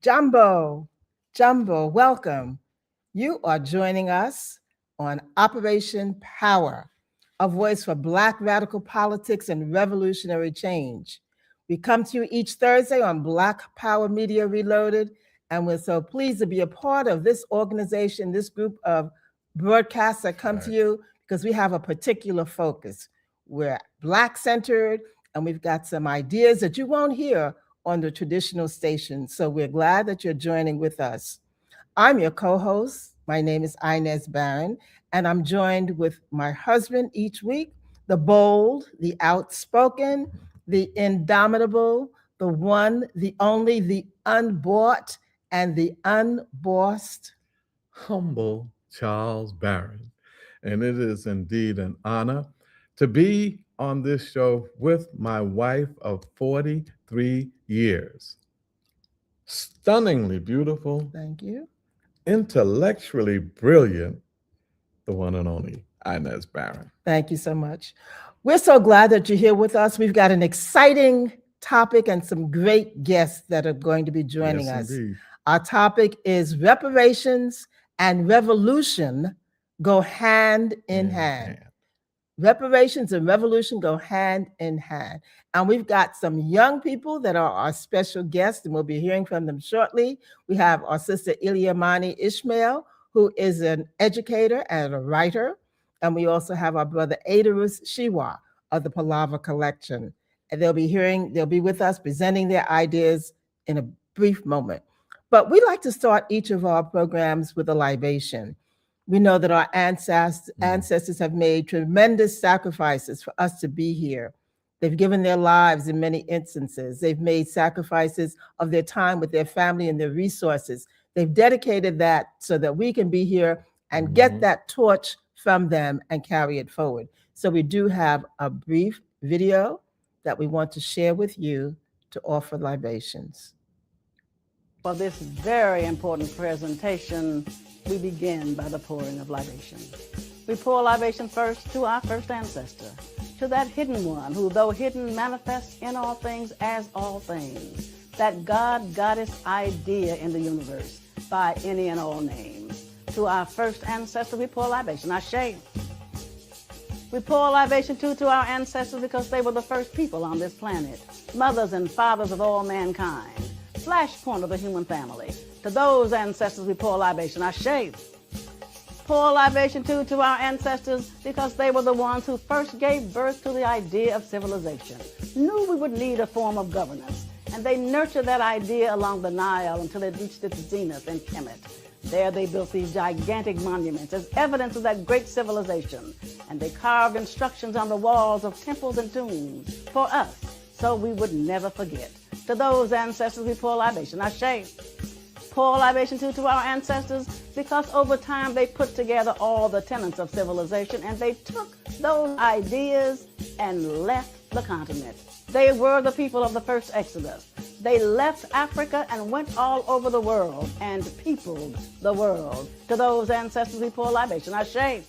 Jumbo, welcome. You are joining us on Operation Power, a voice for Black radical politics and revolutionary change. We come to you each Thursday on Black Power Media Reloaded, and we're so pleased to be a part of this organization, this group of broadcasts that come to you because we have a particular focus. We're Black centered, and we've got some ideas that you won't hear on the traditional stations. So we're glad that you're joining with us. I'm your co-host. My name is Inez Barron, and I'm joined with my husband each week, the bold, the outspoken, the indomitable, the one, the only, the unbought, and the unbossed. Humble Charles Barron. And it is indeed an honor to be on this show with my wife of 43 years. Stunningly beautiful, Thank you. intellectually brilliant, the one and only Inez Barron. Thank you so much. We're so glad that you're here with us. We've got an exciting topic and some great guests that are going to be joining us. Indeed. Our topic is reparations and revolution go hand in hand. Reparations and revolution go hand in hand. And we've got some young people that are our special guests, and we'll be hearing from them shortly. We have our sister Iliamani Ishmael, who is an educator and a writer. And we also have our brother Adarus Shiwa of the P.O.W.E.R collection. And they'll be with us presenting their ideas in a brief moment. But we like to start each of our programs with a libation. We know that our ancestors have made tremendous sacrifices for us to be here. They've given their lives in many instances. They've made sacrifices of their time with their family and their resources. They've dedicated that so that we can be here and get that torch from them and carry it forward. So we do have a brief video that we want to share with you to offer libations. For this very important presentation, we begin by the pouring of libation. We pour libation first to our first ancestor, to that hidden one who, though hidden, manifests in all things as all things, that God-goddess idea in the universe by any and all names. To our first ancestor, we pour libation, Ashe. We pour libation too to our ancestors because they were the first people on this planet, mothers and fathers of all mankind, flashpoint of the human family. To those ancestors, we pour libation, Ashe. Pour libation too to our ancestors because they were the ones who first gave birth to the idea of civilization, knew we would need a form of governance, and they nurtured that idea along the Nile until it reached its zenith in Kemet. There they built these gigantic monuments as evidence of that great civilization, and they carved instructions on the walls of temples and tombs for us, so we would never forget. To those ancestors, we pour libation, Ashe. Pour libation too to our ancestors because over time they put together all the tenets of civilization and they took those ideas and left the continent. They were the people of the first Exodus. They left Africa and went all over the world and peopled the world. To those ancestors, we pour libation, Ashe.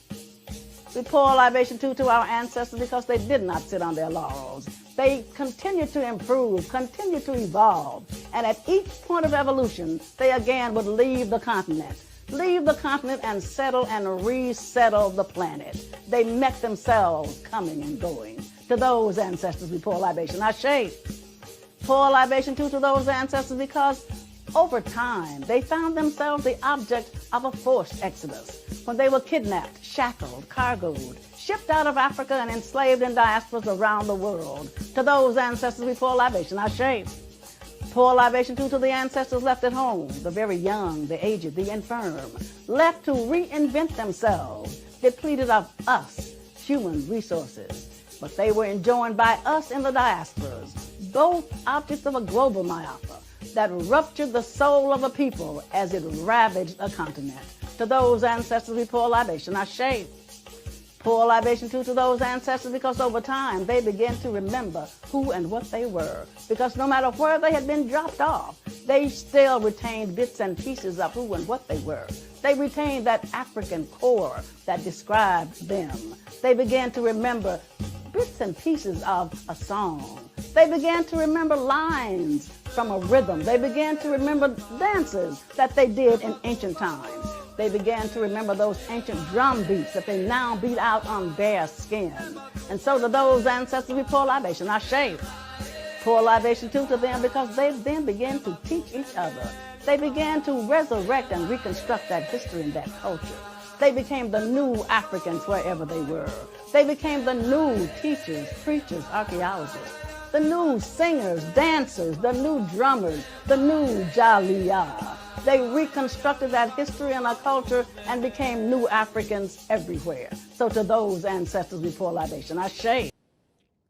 We pour libation too to our ancestors because they did not sit on their laurels. They continued to improve, continued to evolve, and at each point of evolution, they again would leave the continent and settle and resettle the planet. They met themselves coming and going. To those ancestors, we pour libation, Ashe. Pour libation too to those ancestors because over time, they found themselves the object of a forced exodus when they were kidnapped, shackled, cargoed, shipped out of Africa and enslaved in diasporas around the world. To those ancestors, we pour libation, Ashe. Pour libation too to the ancestors left at home, the very young, the aged, the infirm, left to reinvent themselves, depleted of us, human resources. But they were enjoined by us in the diasporas, both objects of a global myopia that ruptured the soul of a people as it ravaged a continent. To those ancestors, we pour libation, Ashe. Pour libation too to those ancestors because over time they began to remember who and what they were. Because no matter where they had been dropped off, they still retained bits and pieces of who and what they were. They retained that African core that described them. They began to remember bits and pieces of a song. They began to remember lines from a rhythm. They began to remember dances that they did in ancient times. They began to remember those ancient drum beats that they now beat out on bare skin. And so to those ancestors, we pour libation. I shave. Pour libation too to them, because they then began to teach each other. They began to resurrect and reconstruct that history and that culture. They became the new Africans wherever they were. They became the new teachers, preachers, archaeologists, the new singers, dancers, the new drummers, the new Jaliyah. They reconstructed that history and our culture and became new Africans everywhere. So to those ancestors, we pour libation. Ashe.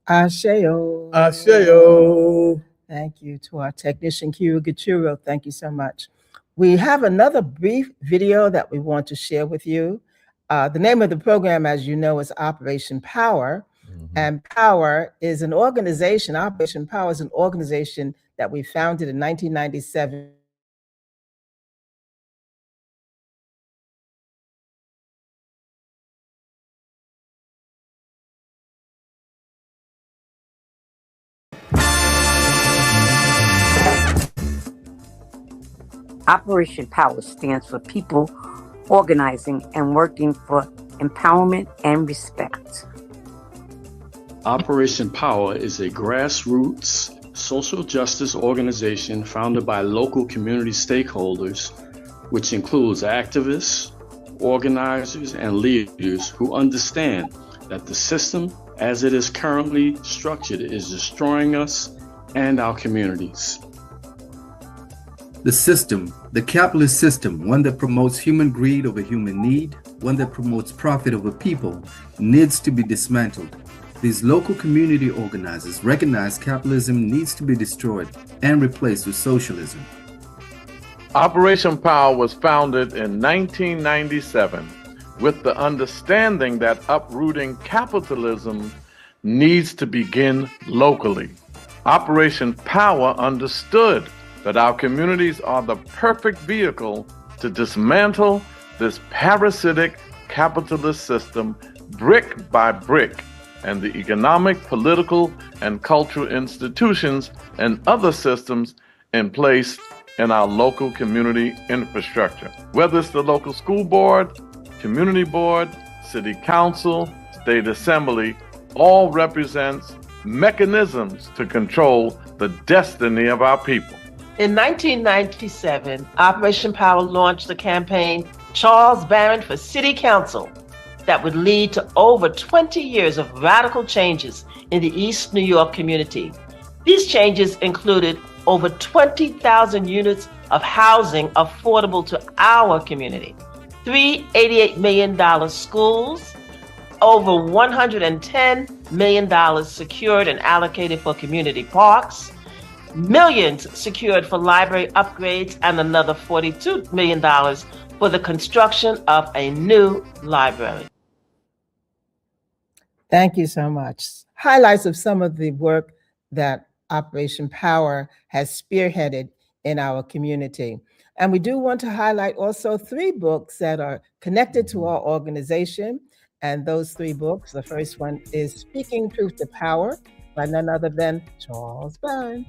Asheo. Asheo. Thank you to our technician, Kira Gachuro. Thank you so much. We have another brief video that we want to share with you. The name of the program, as you know, is Operation P.O.W.E.R. And P.O.W.E.R is an organization. Operation P.O.W.E.R is an organization that we founded in 1997. Operation P.O.W.E.R stands for People Organizing and Working for Empowerment and Respect. Operation P.O.W.E.R is a grassroots social justice organization founded by local community stakeholders, which includes activists, organizers, and leaders who understand that the system as it is currently structured is destroying us and our communities. The system, the capitalist system, one that promotes human greed over human need, one that promotes profit over people, needs to be dismantled. These local community organizers recognize capitalism needs to be destroyed and replaced with socialism. Operation P.O.W.E.R was founded in 1997 with the understanding that uprooting capitalism needs to begin locally. Operation P.O.W.E.R understood that our communities are the perfect vehicle to dismantle this parasitic capitalist system brick by brick, and the economic, political, and cultural institutions and other systems in place in our local community infrastructure. Whether it's the local school board, community board, city council, state assembly, all represents mechanisms to control the destiny of our people. In 1997, Operation P.O.W.E.R launched the campaign Charles Barron for City Council that would lead to over 20 years of radical changes in the East New York community. These changes included over 20,000 units of housing affordable to our community, 3 $88 million schools, over $110 million secured and allocated for community parks, millions secured for library upgrades, and another $42 million for the construction of a new library. Thank you so much. Highlights of some of the work that Operation P.O.W.E.R has spearheaded in our community. And we do want to highlight also 3 books that are connected to our organization. And those 3 books, the first one is Speaking Truth to Power by none other than Charles Barron.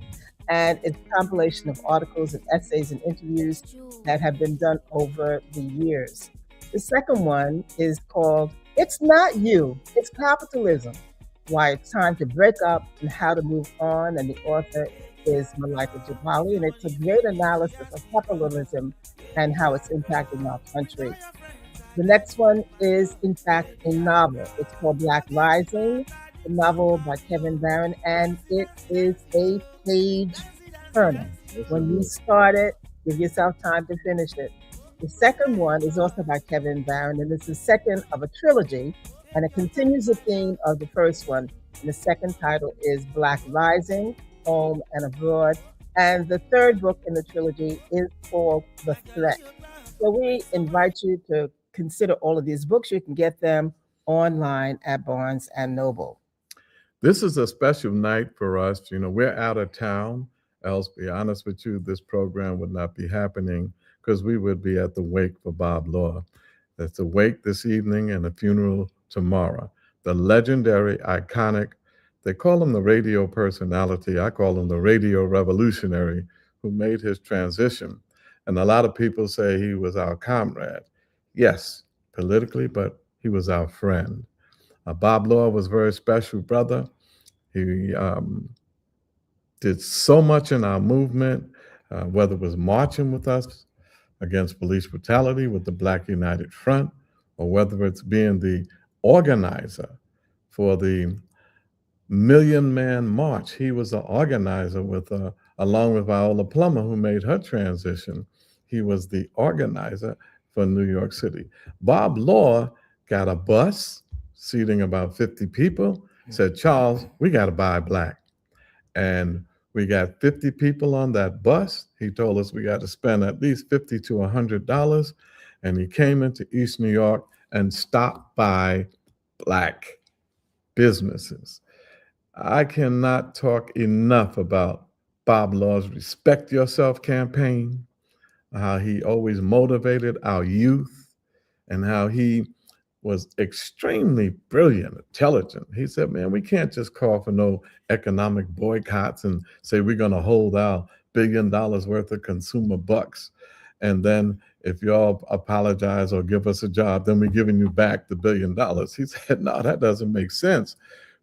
And it's a compilation of articles and essays and interviews that have been done over the years. The second one is called It's Not You, It's Capitalism, Why It's Time to Break Up and How to Move On. And the author is Malika Jabali, and it's a great analysis of capitalism and how it's impacting our country. The next one is, in fact, a novel. It's called Black Rising, a novel by Kevin Barron, and it is a page turner. When you start it, give yourself time to finish it. The second one is also by Kevin Barron, and it's the second of a trilogy, and it continues the theme of the first one. And the second title is Black Rising, Home and Abroad. And the third book in the trilogy is called The Threat. So we invite you to consider all of these books. You can get them online at Barnes and Noble. This is a special night for us. You know, we're out of town. Else, be honest with you, this program would not be happening because we would be at the wake for Bob Law. That's a wake this evening and a funeral tomorrow. The legendary, iconic They call him the radio personality. I call him the radio revolutionary who made his transition. And a lot of people say he was our comrade. Yes, politically, but he was our friend. Bob.E.R. was a very special brother. He did so much in our movement, whether it was marching with us against police brutality with the Black United Front, or whether it's being the organizer for the Million Man March. He was the organizer with, along with Viola Plummer, who made her transition. He was the organizer for New York City. Bob.E.R. got a bus seating about 50 people, said, Charles, we got to buy black. And we got 50 people on that bus. He told us we got to spend at least $50 to $100. And he came into East New York and stopped by black businesses. I cannot talk enough about Bob.E.R.'s Respect Yourself campaign, how he always motivated our youth, and how he was extremely brilliant, intelligent. He said, man, we can't just call for no economic boycotts and say we're going to hold our $1 billion worth of consumer bucks. And then if y'all apologize or give us a job, then we're giving you back the $1 billion. He said, no, that doesn't make sense.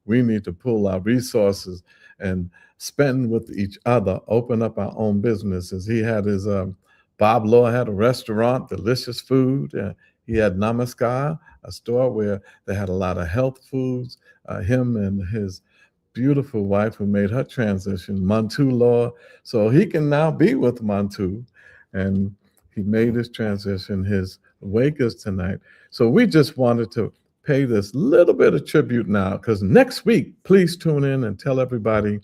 We need to pool our resources and spend with each other, open up our own businesses. He had his, Bob.E.R. had a restaurant, delicious food. He had Namaskar, a store where they had a lot of health foods. Him and his beautiful wife who made her transition, Mantu Law. So he can now be with Mantu. And he made his transition. His wake is tonight. So we just wanted to pay this little bit of tribute now, because next week, please tune in and tell everybody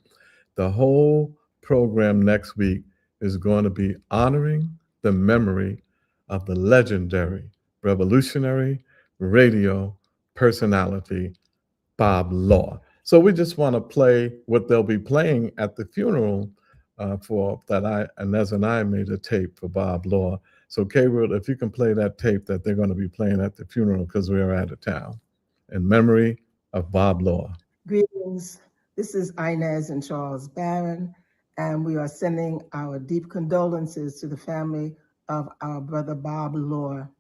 the whole program next week is going to be honoring the memory of the legendary revolutionary radio personality, Bob.E.R. So we just want to play what they'll be playing at the funeral for that. Inez and I made a tape for Bob.E.R. So K-Root, if you can play that tape that they're going to be playing at the funeral because we are out of town, in memory of Bob.E.R. Greetings. This is Inez and Charles Barron, and we are sending our deep condolences to the family of our brother Bob.E.R.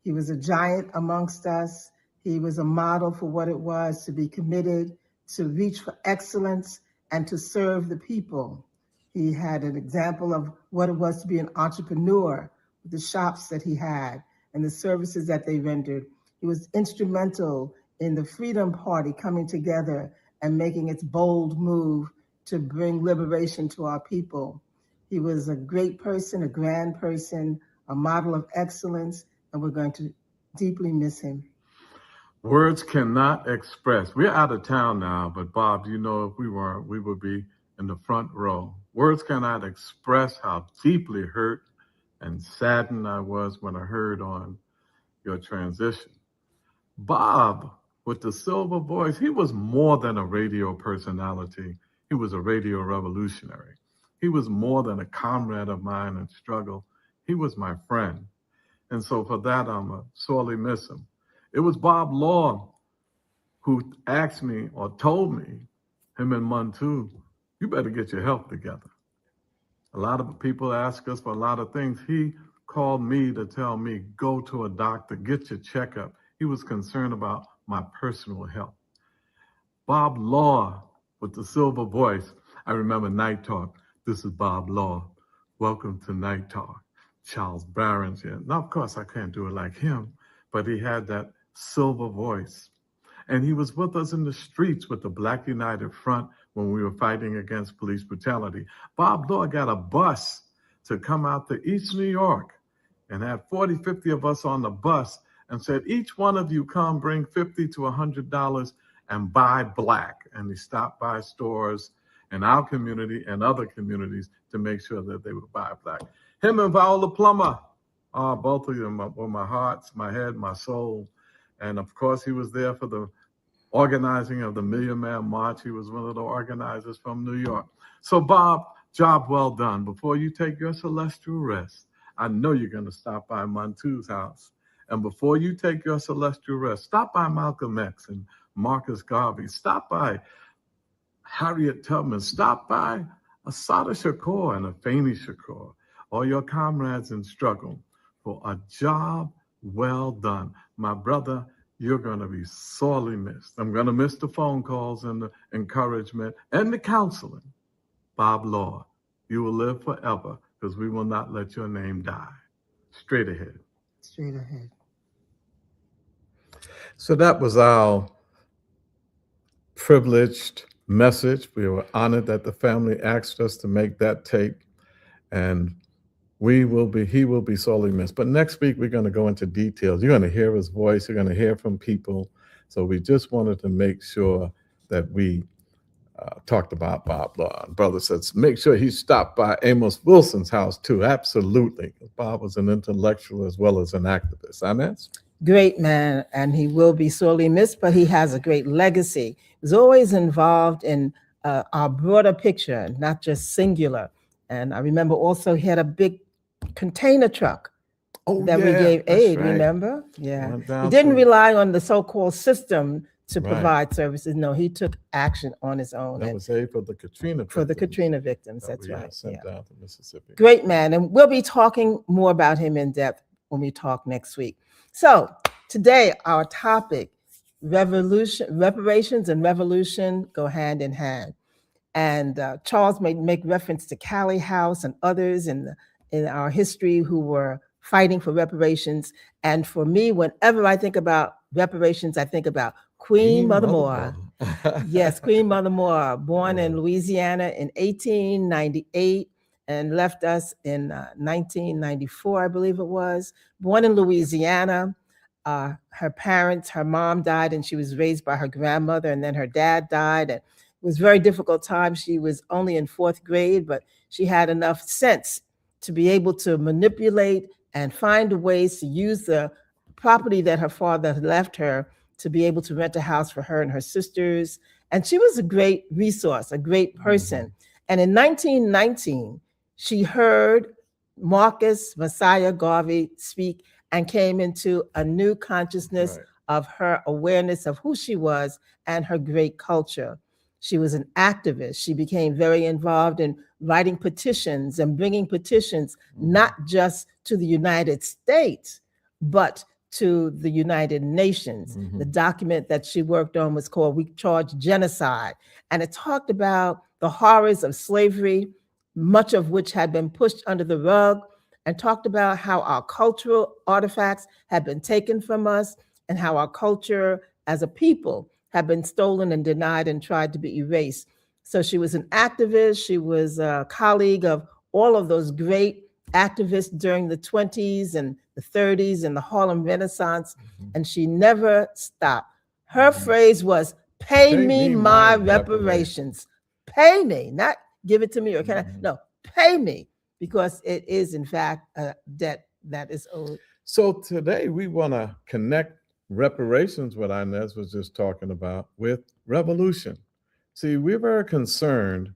He was a giant amongst us. He was a model for what it was to be committed, to reach for excellence, and to serve the people. He had an example of what it was to be an entrepreneur, with the shops that he had and the services that they rendered. He was instrumental in the Freedom Party coming together and making its bold move to bring liberation to our people. He was a great person, a grand person, a model of excellence, and we're going to deeply miss him. Words cannot express. We're out of town now, but Bob, you know, if we weren't, we would be in the front row. Words cannot express how deeply hurt and saddened I was when I heard on your transition. Bob, with the silver voice, he was more than a radio personality. He was a radio revolutionary. He was more than a comrade of mine in struggle. He was my friend. And so for that, I'm sorely miss him. It was Bob.E.R. who asked me or told me, him and Mantu, you better get your health together. A lot of people ask us for a lot of things. He called me to tell me, go to a doctor, get your checkup. He was concerned about my personal health. Bob.E.R. with the silver voice. I remember Night Talk. This is Bob.E.R. Welcome to Night Talk. Charles Barron's here. Now, of course, I can't do it like him, but he had that silver voice. And he was with us in the streets with the Black United Front when we were fighting against police brutality. Bob.E.R. got a bus to come out to East New York and had 40, 50 of us on the bus and said, each one of you come bring $50 to $100 and buy black. And he stopped by stores in our community and other communities to make sure that they would buy black. Him and Viola Plummer, both of them were my hearts, my head, my soul. And of course, he was there for the organizing of the Million Man March. He was one of the organizers from New York. So Bob, job well done. Before you take your celestial rest, I know you're going to stop by Mantu's house. And before you take your celestial rest, stop by Malcolm X and Marcus Garvey. Stop by Harriet Tubman, stop by Assata Shakur and Afeni Shakur, or your comrades in struggle for a job well done. My brother, you're going to be sorely missed. I'm going to miss the phone calls and the encouragement and the counseling. P.O.W.E.R, you will live forever because we will not let your name die. Straight ahead. Straight ahead. So that was our privileged message. We were honored that the family asked us to make that tape, and he will be sorely missed. But next week, we're going to go into details. You're going to hear his voice. You're going to hear from people. So we just wanted to make sure that we talked about P.O.W.E.R. Brother says, make sure he stopped by Amos Wilson's house too. Absolutely. Bob was an intellectual as well as an activist. Inez? Great man, and he will be sorely missed, but he has a great legacy. He was always involved in our broader picture, not just singular. And I remember also he had a big container truck that we gave aid, right. Remember? Yeah. He didn't rely on the so-called system to provide services. No, he took action on his own. That was aid for the Katrina victims. For the Katrina victims, that's right. Sent down to Mississippi. Great man, and we'll be talking more about him in depth when we talk next week. So today, our topic, reparations and revolution go hand in hand. And Charles may make reference to Callie House and others in our history who were fighting for reparations. And for me, whenever I think about reparations, I think about Queen Mother Moore. Yes, Queen Mother Moore, born in Louisiana in 1898 and left us in 1994, I believe it was. Born in Louisiana. Her parents, her mom died and she was raised by her grandmother, and then her dad died. And it was a very difficult time. She was only in 4th grade, but she had enough sense to be able to manipulate and find ways to use the property that her father had left her to be able to rent a house for her and her sisters. And she was a great resource, a great person. And in 1919, she heard Marcus Messiah Garvey speak and came into a new consciousness of her awareness of who she was and her great culture. She was an activist. She became very involved in writing petitions and bringing petitions, not just to the United States, but to the United Nations. The document that she worked on was called We Charge Genocide. And it talked about the horrors of slavery, much of which had been pushed under the rug, and talked about how our cultural artifacts had been taken from us and how our culture as a people had been stolen and denied and tried to be erased. So she was an activist. She was a colleague of all of those great activists during the 20s and the 30s and the Harlem Renaissance, and she never stopped. Her phrase was, pay me my reparations. Pay me, not give it to me or can I? No, pay me, because it is in fact a debt that is owed. So today we want to connect reparations, what Inez was just talking about, with revolution. See, we're very concerned,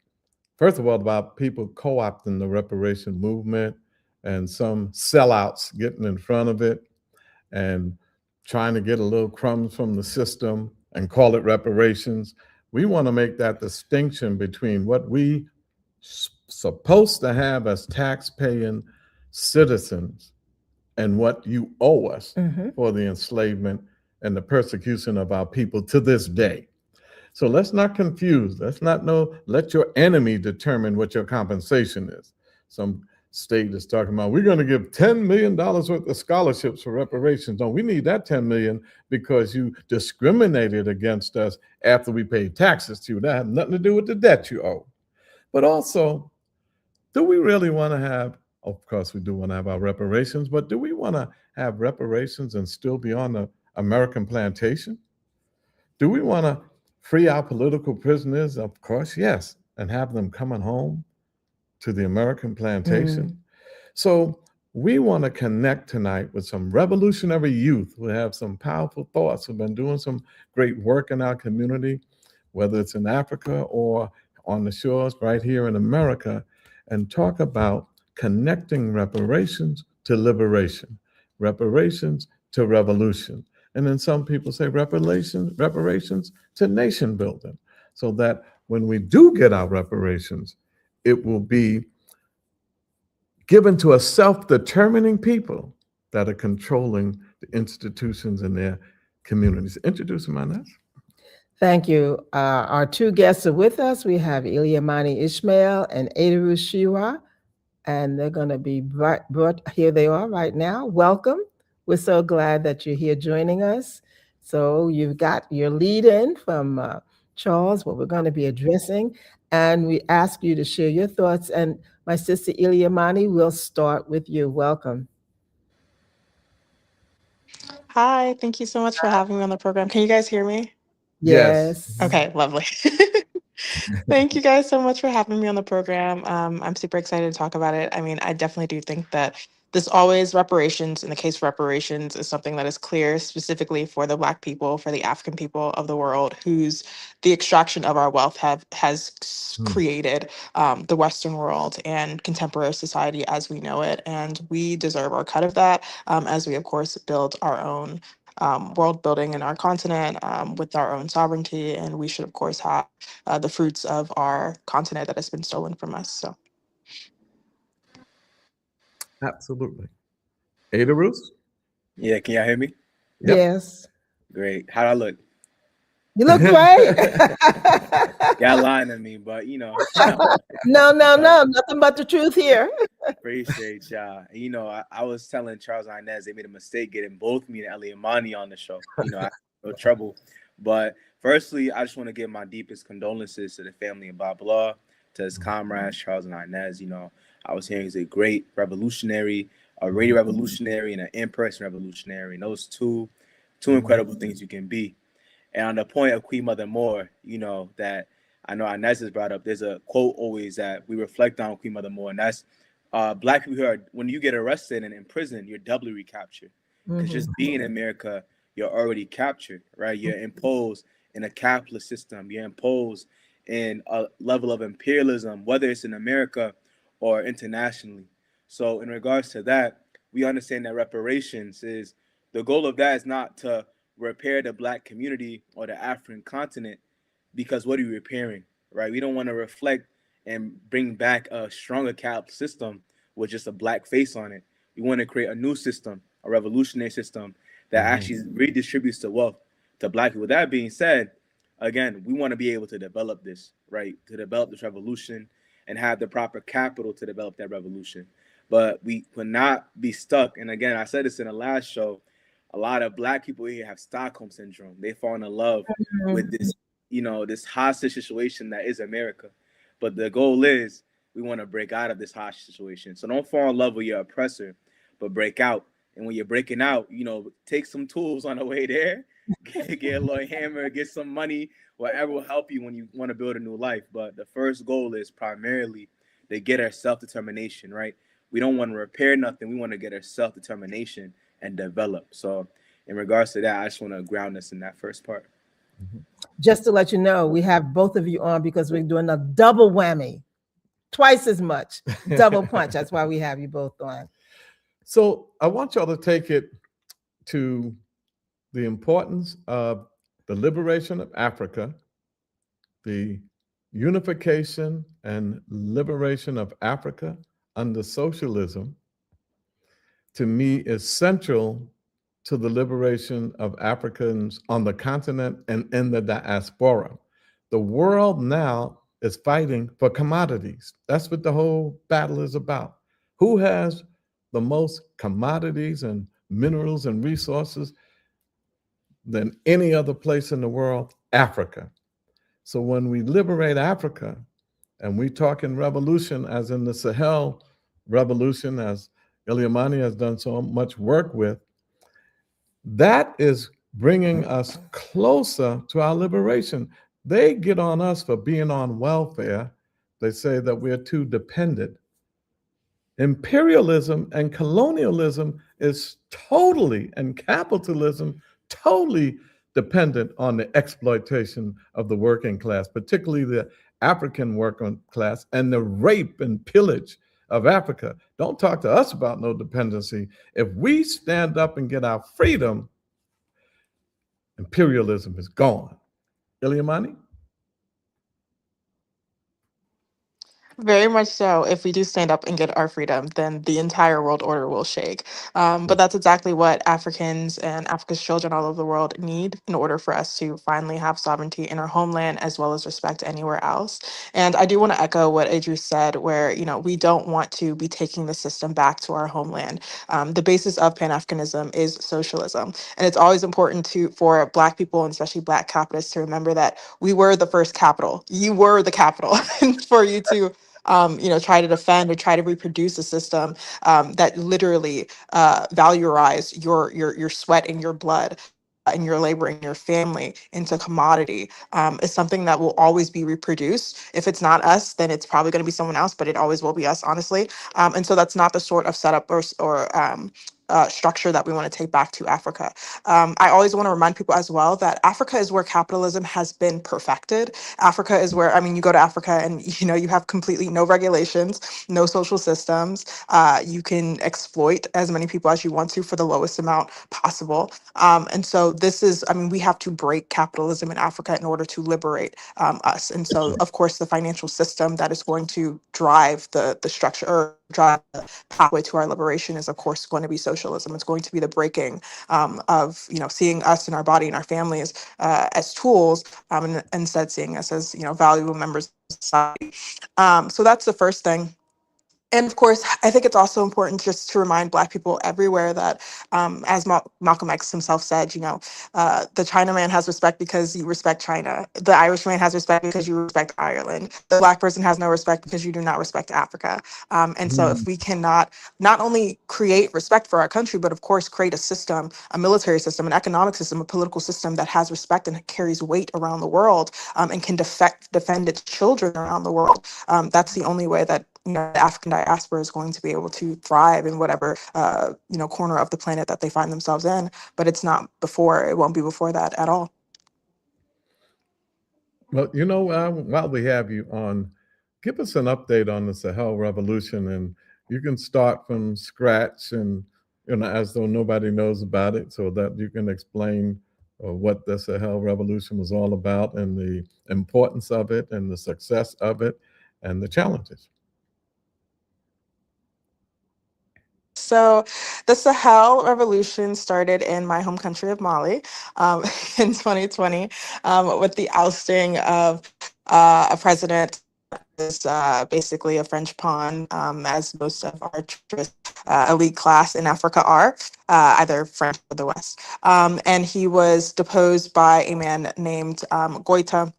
first of all, about people co-opting the reparation movement and some sellouts getting in front of it and trying to get a little crumbs from the system and call it reparations. We want to make that distinction between what we supposed to have as tax-paying citizens and what you owe us for the enslavement and the persecution of our people to this day. So let's not confuse. Let your enemy determine what your compensation is. Some state is talking about, we're going to give $10 million worth of scholarships for reparations. No, we need that 10 million because you discriminated against us after we paid taxes to you. That had nothing to do with the debt you owe. But also, do we really want to have, of course we do want to have our reparations, but do we want to have reparations and still be on the American plantation? Do we want to free our political prisoners? Of course, yes, and have them coming home to the American plantation. So we want to connect tonight with some revolutionary youth who have some powerful thoughts, who've been doing some great work in our community, whether it's in Africa or on the shores right here in America, and talk about connecting reparations to liberation, reparations to revolution. And then some people say reparations to nation building, so that when we do get our reparations, it will be given to a self-determining people that are controlling the institutions in their communities. Introduce them, Inez. Thank you. Our two guests are with us. We have Iliamani Ishmael and Adaru Shiwa, and they're going to be brought, here they are right now. Welcome. We're so glad that you're here joining us. So you've got your lead in from Charles, what we're going to be addressing, and we ask you to share your thoughts. And my sister Iliamani, we'll start with you. Welcome. Hi, thank you so much for having me on the program. Can you guys hear me? Yes. Yes. Okay, lovely. Thank you guys so much for having me on the program. I'm super excited to talk about it. I mean, I definitely do think that this always reparations, in the case of reparations, is something that is clear specifically for the Black people, for the African people of the world, whose the extraction of our wealth has created the Western world and contemporary society as we know it. And we deserve our cut of that as we, of course, build our own world building in our continent with our own sovereignty. And we should, of course, have the fruits of our continent that has been stolen from us. So, Absolutely. Ada Ruth? Yeah, can y'all hear me? Yep. Yes. Great. How do I look? You look great. Y'all lying to me, but you know. No, nothing but the truth here. Appreciate y'all. You know, I was telling Charles and Inez they made a mistake getting both me and Eliamani on the show. You know, I had no trouble. But firstly, I just want to give my deepest condolences to the family of P.O.W.E.R, to his comrades, Charles and Inez. You know, I was hearing he's a great revolutionary, a radio revolutionary, and an in-person revolutionary. And those two incredible things you can be. And on the point of Queen Mother Moore, you know, that I know Inez has brought up, there's a quote always that we reflect on Queen Mother Moore, and that's Black people who are, when you get arrested and in prison, you're doubly recaptured. Because just being in America, you're already captured, right? You're imposed in a capitalist system. You're imposed in a level of imperialism, whether it's in America or internationally. So in regards to that, we understand that reparations is, the goal of that is not to repair the Black community or the African continent, because what are you repairing, right? We don't want to reflect and bring back a stronger capitalist system with just a Black face on it. We want to create a new system, a revolutionary system that actually redistributes the wealth to Black people. That being said, again, we want to be able to develop this, right? To develop this revolution and have the proper capital to develop that revolution. But we could not be stuck. And again, I said this in the last show, a lot of Black people here have Stockholm syndrome. They fall in love with this, you know, this hostage situation that is America. But the goal is we want to break out of this hostage situation. So don't fall in love with your oppressor, but break out. And when you're breaking out, you know, take some tools on the way there, get a little hammer, get some money, whatever will help you when you want to build a new life. But the first goal is primarily to get our self-determination, right? We don't want to repair nothing. We want to get our self-determination and develop. So in regards to that, I just want to ground us in that first part. Just to let you know, we have both of you on because we're doing a double whammy, twice as much, double punch. That's why we have you both on. So I want y'all to take it to the importance of the liberation of Africa, the unification and liberation of Africa under socialism, to me, is central to the liberation of Africans on the continent and in the diaspora. The world now is fighting for commodities. That's what the whole battle is about. Who has the most commodities and minerals and resources than any other place in the world? Africa. So when we liberate Africa, and we talk in revolution, as in the Sahel revolution, as Iliamani has done so much work with, that is bringing us closer to our liberation. They get on us for being on welfare. They say that we're too dependent. Imperialism and colonialism is totally, and capitalism totally dependent on the exploitation of the working class, particularly the African working class, and the rape and pillage of Africa. Don't talk to us about no dependency. If we stand up and get our freedom, imperialism is gone. Iliamani? Very much so. If we do stand up and get our freedom, then the entire world order will shake. But that's exactly what Africans and Africa's children all over the world need in order for us to finally have sovereignty in our homeland as well as respect anywhere else. And I do want to echo what Idris said, where we don't want to be taking the system back to our homeland. The basis of Pan Africanism is socialism, and it's always important for Black people and especially Black capitalists to remember that we were the first capital. You were the capital, and for you to try to defend or try to reproduce a system that literally valorize your sweat and your blood and your labor and your family into commodity is something that will always be reproduced. If it's not us, then it's probably going to be someone else, but it always will be us, honestly. And so that's not the sort of setup or structure that we want to take back to Africa. I always want to remind people as well that Africa is where capitalism has been perfected. Africa is where, I mean, you go to Africa and you have completely no regulations, no social systems. You can exploit as many people as you want to for the lowest amount possible. And so this is, I mean, we have to break capitalism in Africa in order to liberate us. And so, of course, the financial system that is going to drive the structure or drive the pathway to our liberation is, of course, going to be socialism. It's going to be the breaking of seeing us and our body and our families as tools, and instead seeing us as valuable members of society. So that's the first thing. And of course, I think it's also important just to remind Black people everywhere that, as Malcolm X himself said, the China man has respect because you respect China. The Irish man has respect because you respect Ireland. The Black person has no respect because you do not respect Africa. And so if we cannot not only create respect for our country, but of course create a system, a military system, an economic system, a political system that has respect and carries weight around the world, and can defend its children around the world, that's the only way that the African diaspora is going to be able to thrive in whatever corner of the planet that they find themselves in. But it's not before; it won't be before that at all. Well, while we have you on, give us an update on the Sahel Revolution, and you can start from scratch, and as though nobody knows about it, so that you can explain what the Sahel Revolution was all about, and the importance of it, and the success of it, and the challenges. So, the Sahel Revolution started in my home country of Mali in 2020 with the ousting of a president is basically a French pawn, as most of our elite class in Africa are, either French or the West. And he was deposed by a man named Goita.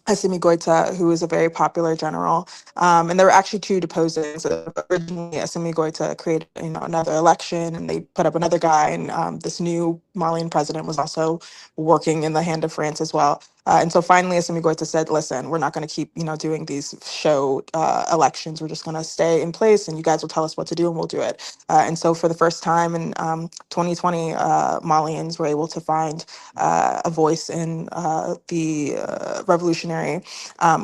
Assimi Goita, who is a very popular general. And there were actually two deposings. Originally, Assimi Goita created another election, and they put up another guy, and this new Malian president was also working in the hand of France as well. And so finally, Assimi Goita said, listen, we're not going to keep doing these show elections. We're just going to stay in place, and you guys will tell us what to do, and we'll do it. And so for the first time in 2020, Malians were able to find a voice in the revolutionary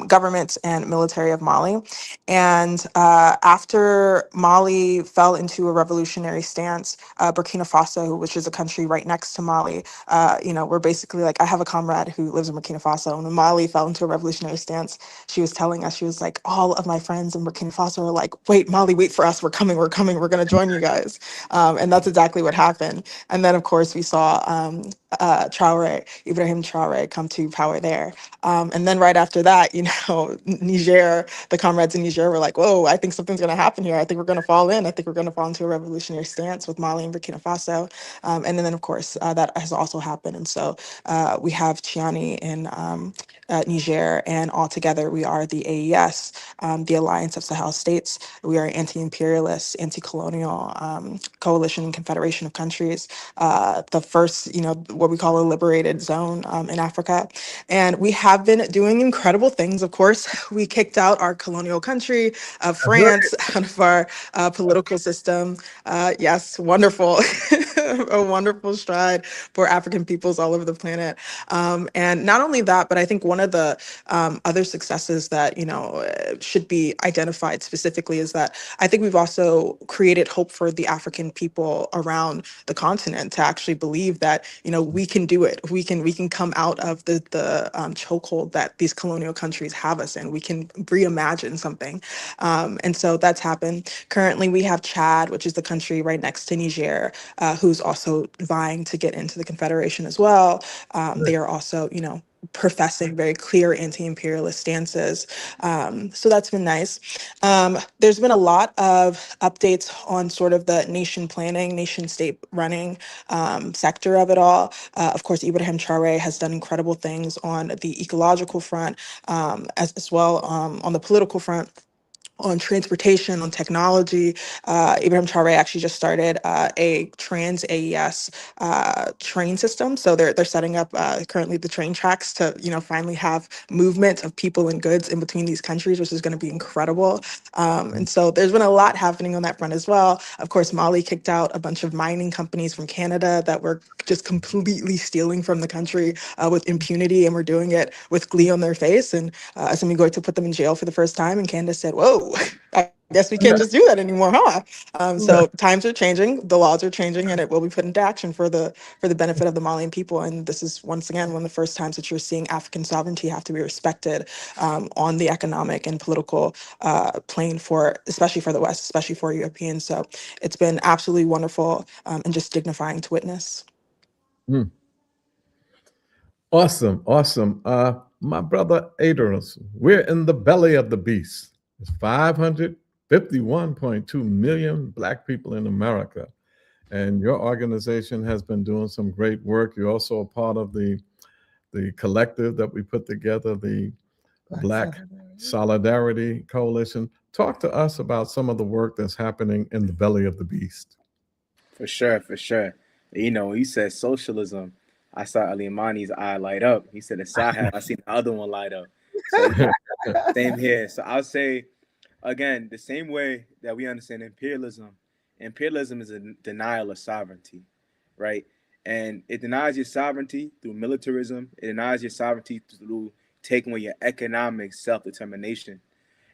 government and military of Mali. And after Mali fell into a revolutionary stance, Burkina Faso, which is a country right next to Mali, we're basically like, I have a comrade who lives in Burkina Faso, and when Mali fell into a revolutionary stance, she was telling us, she was like, all of my friends in Burkina Faso are like, wait, Mali, wait for us, we're coming, we're going to join you guys. And that's exactly what happened. And then, of course, we saw Ibrahim Traore come to power there. And then right after that, Niger, the comrades in Niger were like, whoa, I think something's going to happen here. I think we're going to fall in. I think we're going to fall into a revolutionary stance with Mali and Burkina Faso. And then, of course, that has also happened. And so we have Chiani in Niger, and all together we are the AES, the Alliance of Sahel States. We are anti-imperialist, anti-colonial coalition and confederation of countries, the first, what we call a liberated zone in Africa. And we have been doing incredible things. Of course, we kicked out our colonial country of France out of our political system. Yes, wonderful. a wonderful stride for African peoples all over the planet. And not only that, but I think one of the other successes that, should be identified specifically is that I think we've also created hope for the African people around the continent to actually believe that, we can do it. We can come out of the chokehold that these colonial countries have us in. We can reimagine something. And so that's happened. Currently, we have Chad, which is the country right next to Niger, who's also vying to get into the Confederation as well. They are also, professing very clear anti-imperialist stances. So that's been nice. There's been a lot of updates on sort of the nation planning, nation state running sector of it all. Of course, Ibrahim Traore has done incredible things on the ecological front, as well on the political front, on transportation, on technology. Ibrahim Traore actually just started a trans AES train system. So they're setting up currently the train tracks to finally have movement of people and goods in between these countries, which is going to be incredible. And so there's been a lot happening on that front as well. Of course, Mali kicked out a bunch of mining companies from Canada that were just completely stealing from the country with impunity, and we're doing it with glee on their face. And Assimi Goïta put them in jail for the first time, and Candace said, "Whoa, I guess we can't just do that anymore, huh?" So times are changing, the laws are changing, and it will be put into action for the benefit of the Malian people. And this is once again one of the first times that you're seeing African sovereignty have to be respected on the economic and political plane especially for the West, especially for Europeans. So it's been absolutely wonderful and just dignifying to witness. Mm. Awesome, awesome. My brother Adros, we're in the belly of the beast. It's 551.2 million Black people in America. And your organization has been doing some great work. You're also a part of the collective that we put together, the Black Solidarity Coalition. Talk to us about some of the work that's happening in the belly of the beast. For sure, for sure. He said socialism. I saw Ali Imani's eye light up. He said the Sahel. I seen the other one light up. So same here. So I'll say again, the same way that we understand imperialism. Imperialism is a denial of sovereignty, right? And it denies your sovereignty through militarism. It denies your sovereignty through taking away your economic self-determination.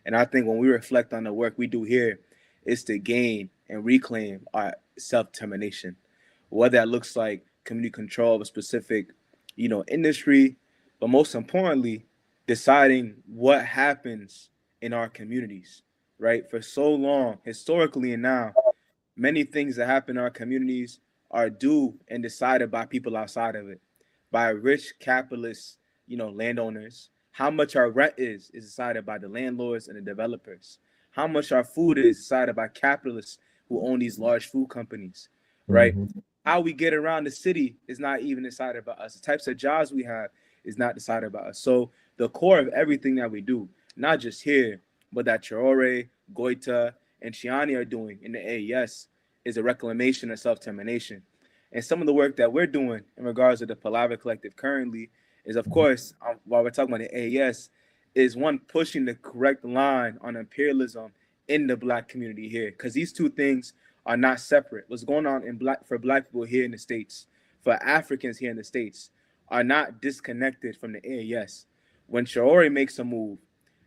And I think when we reflect on the work we do here, is to gain and reclaim our self-determination, whether that looks like community control of a specific, industry, but most importantly, deciding what happens in our communities, right? For so long, historically and now, many things that happen in our communities are due and decided by people outside of it, by rich capitalists, landowners. How much our rent is decided by the landlords and the developers. How much our food is decided by capitalists who own these large food companies, right? Mm-hmm. How we get around the city is not even decided by us. The types of jobs we have is not decided by us. So the core of everything that we do, not just here, but that Traore, Goïta, and Chiani are doing in the AES, is a reclamation of self-determination. And some of the work that we're doing in regards to the P.O.W.E.R collective currently is, of course, while we're talking about the AES, is one pushing the correct line on imperialism in the Black community here, because these two things are not separate. What's going on for Black people here in the States, for Africans here in the States, are not disconnected from the AES. When Traore makes a move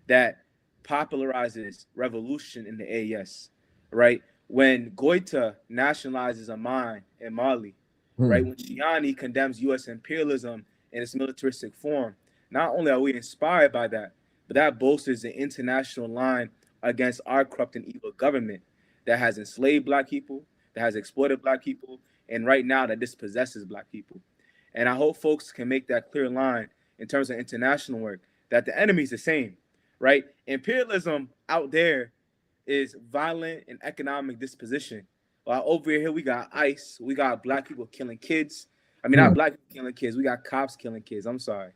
that popularizes revolution in the AES, right? When Goïta nationalizes a mine in Mali, right? When Chiani condemns U.S. imperialism in its militaristic form, not only are we inspired by that, but that bolsters the international line against our corrupt and evil government that has enslaved Black people, that has exploited Black people, and right now that dispossesses Black people. And I hope folks can make that clear line in terms of international work, that the enemy is the same, right? Imperialism out there is violent and economic disposition. While over here we got ICE, we got Black people killing kids. I mean, not Black people killing kids, we got cops killing kids, I'm sorry.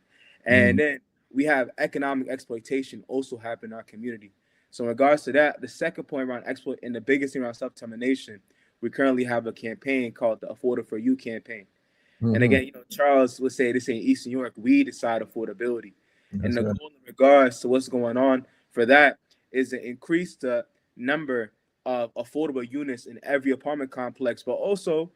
And then we have economic exploitation also happen in our community. So in regards to that, the second point around exploit and the biggest thing around self-determination, we currently have a campaign called the Afford for You campaign. And again, Charles would say this in Eastern New York, we decide affordability. And the goal in regards to what's going on for that is to increase the number of affordable units in every apartment complex, but also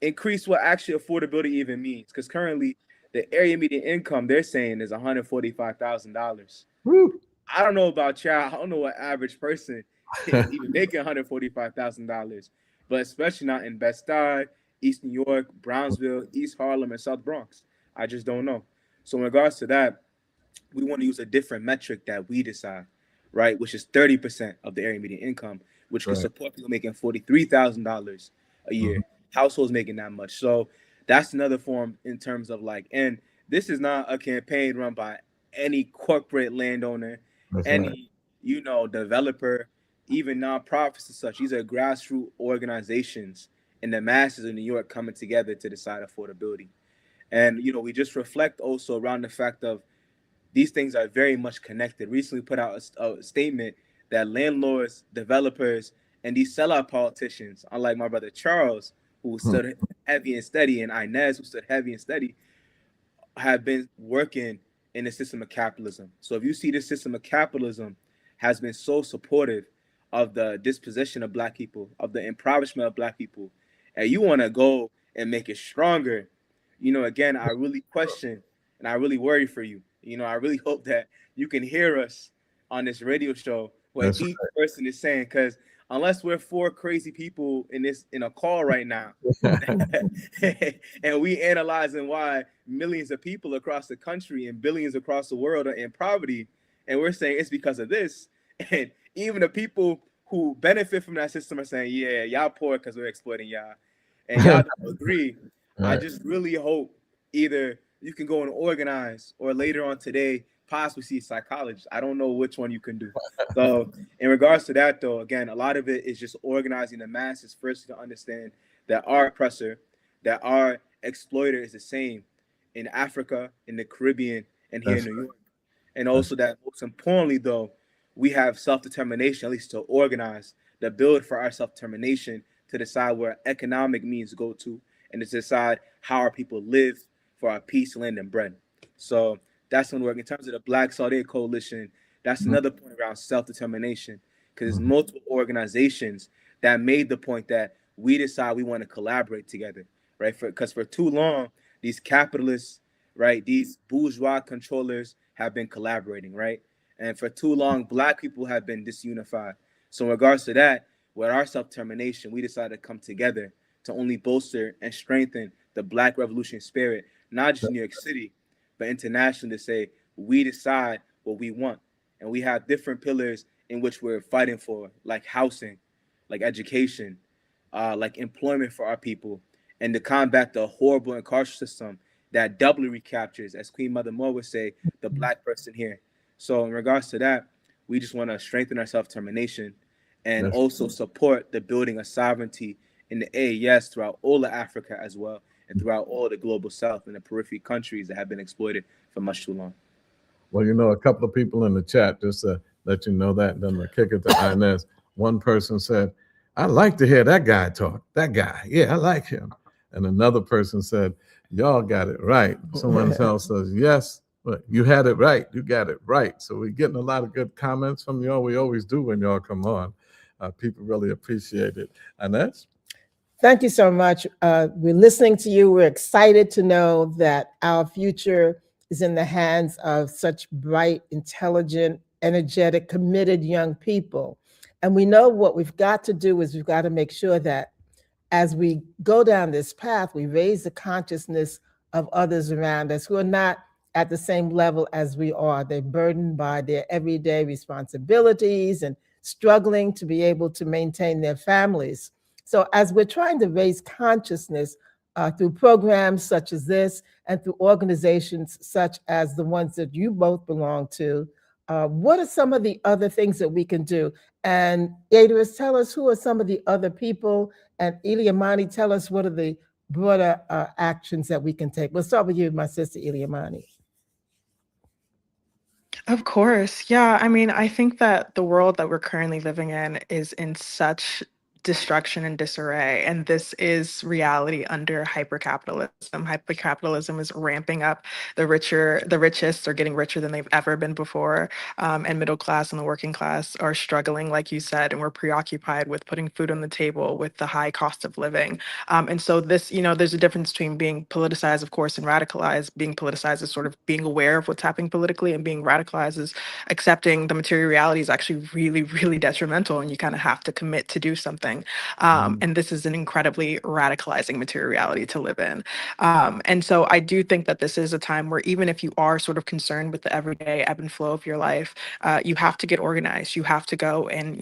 increase what actually affordability even means. Because currently, the area median income they're saying is $145,000. I don't know about y'all. I don't know what average person is even making $145,000, but especially not in Bed-Stuy, East New York, Brownsville, East Harlem, and South Bronx. I just don't know. So in regards to that, we want to use a different metric that we decide, right? Which is 30% of the area median income, which could support people making $43,000 a year, households making that much. So that's another form in terms of like, and this is not a campaign run by any corporate landowner, any, developer, even nonprofits and such. These are grassroots organizations and the masses of New York coming together to decide affordability. And, we just reflect also around the fact of these things are very much connected. Recently put out a statement that landlords, developers, and these sellout politicians, unlike my brother Charles, who stood heavy and steady, and Inez, who stood heavy and steady, have been working in the system of capitalism. So if you see the system of capitalism has been so supportive of the disposition of Black people, of the impoverishment of Black people, and you want to go and make it stronger, again, I really question and I really worry for you. I really hope that you can hear us on this radio show, what each person is saying, because unless we're four crazy people in a call right now, and we analyzing why millions of people across the country and billions across the world are in poverty, and we're saying it's because of this, and even the people who benefit from that system are saying, yeah, y'all poor because we're exploiting y'all, and y'all don't agree. I just really hope either you can go and organize, or later on today, possibly see a psychologist. I don't know which one you can do. So in regards to that, though, again, a lot of it is just organizing the masses first to understand that our oppressor, that our exploiter is the same in Africa, in the Caribbean, and here in New York. And also that most importantly, though, we have self-determination, at least to organize, to build for our self-determination, to decide where economic means go to, and to decide how our people live for our peace, land, and bread. So that's going to work. In terms of the Black Solidarity Coalition, that's another point around self-determination, because there's multiple organizations that made the point that we decide we want to collaborate together, right? Because for too long, these capitalists, right, these bourgeois controllers have been collaborating, right? And for too long, Black people have been disunified. So in regards to that, with our self-determination, we decided to come together to only bolster and strengthen the Black revolution spirit, not just in New York City, but internationally, to say we decide what we want. And we have different pillars in which we're fighting for, like housing, like education, like employment for our people, and to combat the horrible incarceration system that doubly recaptures, as Queen Mother Moore would say, the Black person here. So in regards to that, we just want to strengthen our self-determination and also support the building of sovereignty in the AES throughout all of Africa as well, and throughout all the global South and the periphery countries that have been exploited for much too long. Well, a couple of people in the chat, just to let you know that, and then we'll kick it to Inez. One person said, "I'd like to hear that guy talk. That guy, yeah, I like him." And another person said, "Y'all got it right." Someone else says, "Yes, but you had it right. You got it right." So we're getting a lot of good comments from y'all. We always do when y'all come on. People really appreciate it. Inez? Thank you so much. We're listening to you. We're excited to know that our future is in the hands of such bright, intelligent, energetic, committed young people. And we know what we've got to do is we've got to make sure that as we go down this path, we raise the consciousness of others around us who are not at the same level as we are. They're burdened by their everyday responsibilities and struggling to be able to maintain their families. So as we're trying to raise consciousness through programs such as this and through organizations such as the ones that you both belong to, what are some of the other things that we can do? And Idris, tell us who are some of the other people, and Iliamani, tell us what are the broader actions that we can take. We'll start with you, my sister Iliamani. Of course. Yeah. I mean, I think that the world that we're currently living in is in such destruction and disarray. And this is reality under hypercapitalism. Hypercapitalism is ramping up. The richest are getting richer than they've ever been before. And middle class and the working class are struggling, like you said, and we're preoccupied with putting food on the table with the high cost of living. And so this, there's a difference between being politicized, of course, and radicalized. Being politicized is sort of being aware of what's happening politically, and being radicalized is accepting the material reality is actually really, really detrimental, and you kind of have to commit to do something. And this is an incredibly radicalizing material reality to live in. And so I do think that this is a time where even if you are sort of concerned with the everyday ebb and flow of your life, you have to get organized. You have to go and,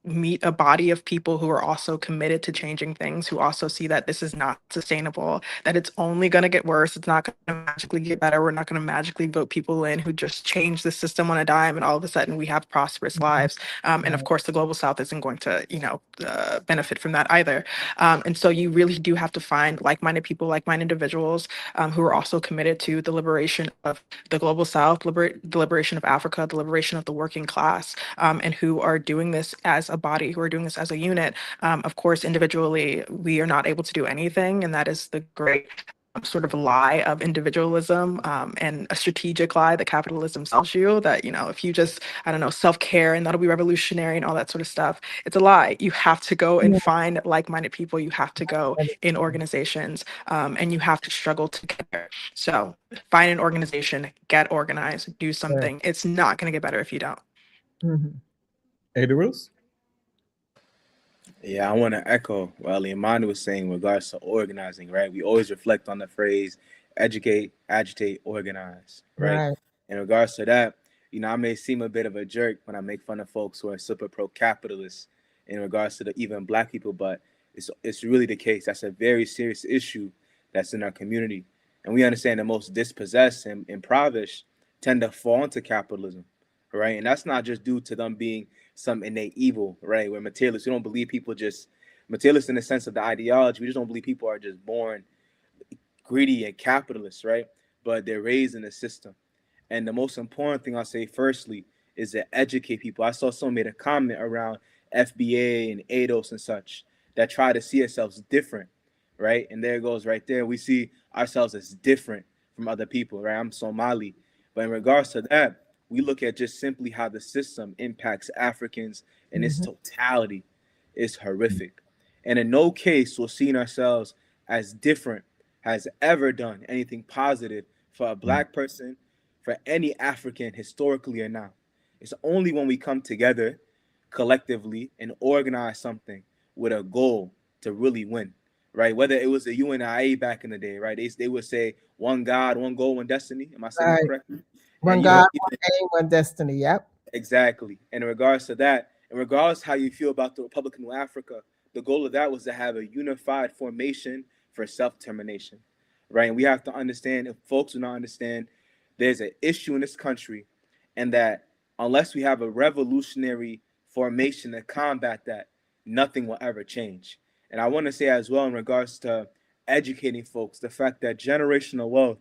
meet a body of people who are also committed to changing things, who also see that this is not sustainable, that it's only going to get worse. It's not going to magically get better. We're not going to magically vote people in who just change the system on a dime and all of a sudden we have prosperous lives. And of course, the global south isn't going to, benefit from that either. And so you really do have to find like-minded people, like-minded individuals who are also committed to the liberation of the global south, the liberation of Africa, the liberation of the working class, and who are doing this as a body, who are doing this as a unit. Of course, individually, we are not able to do anything, and that is the great sort of lie of individualism, and a strategic lie that capitalism sells you, that if you just, I don't know, self-care and that'll be revolutionary and all that sort of stuff. It's a lie. You have to go and find like-minded people. You have to go in organizations, and you have to struggle together. So find an organization, get organized, do something. It's not going to get better if you don't. Adarus? Yeah, I want to echo what Eliamani was saying in regards to organizing, right? We always reflect on the phrase educate, agitate, organize, right? In regards to that, I may seem a bit of a jerk when I make fun of folks who are super pro-capitalist in regards to the even Black people, but it's really the case. That's a very serious issue that's in our community. And we understand the most dispossessed and impoverished tend to fall into capitalism, right? And that's not just due to them being some innate evil, right? We're materialists. We don't believe people just materialists in the sense of the ideology. We just don't believe people are just born greedy and capitalists, right? But they're raised in the system. And the most important thing I'll say firstly is to educate people. I saw someone made a comment around FBA and ADOS and such that try to see ourselves different, right? And there it goes right there. We see ourselves as different from other people, right? I'm Somali. But in regards to that, we look at just simply how the system impacts Africans in its totality is horrific. And in no case will seeing ourselves as different has ever done anything positive for a Black person, for any African historically or now. It's only when we come together collectively and organize something with a goal to really win, right? Whether it was the UNIA back in the day, right? They would say one God, one goal, one destiny. Am I saying that correctly? One God, one aim, one destiny. Yep. Exactly. And in regards to that, in regards to how you feel about the Republic of New Africa, the goal of that was to have a unified formation for self-determination, right? And we have to understand, if folks do not understand, there's an issue in this country, and that unless we have a revolutionary formation to combat that, nothing will ever change. And I want to say as well in regards to educating folks, the fact that generational wealth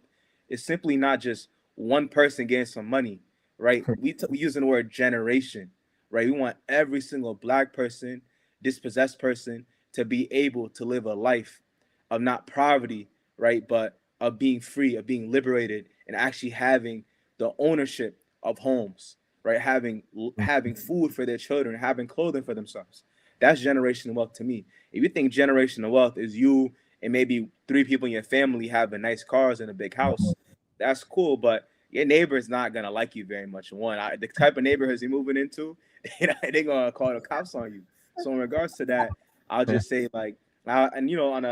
is simply not just one person getting some money, right? We using the word generation, right? We want every single Black person, dispossessed person to be able to live a life of not poverty, right? But of being free, of being liberated, and actually having the ownership of homes, right? Having food for their children, having clothing for themselves. That's generational wealth to me. If you think generational wealth is you and maybe 3 people in your family having nice cars and a big house, that's cool, but your neighbor is not gonna like you very much. The type of neighborhoods you're moving into, they're gonna call the cops on you. So in regards to that, I'll just say on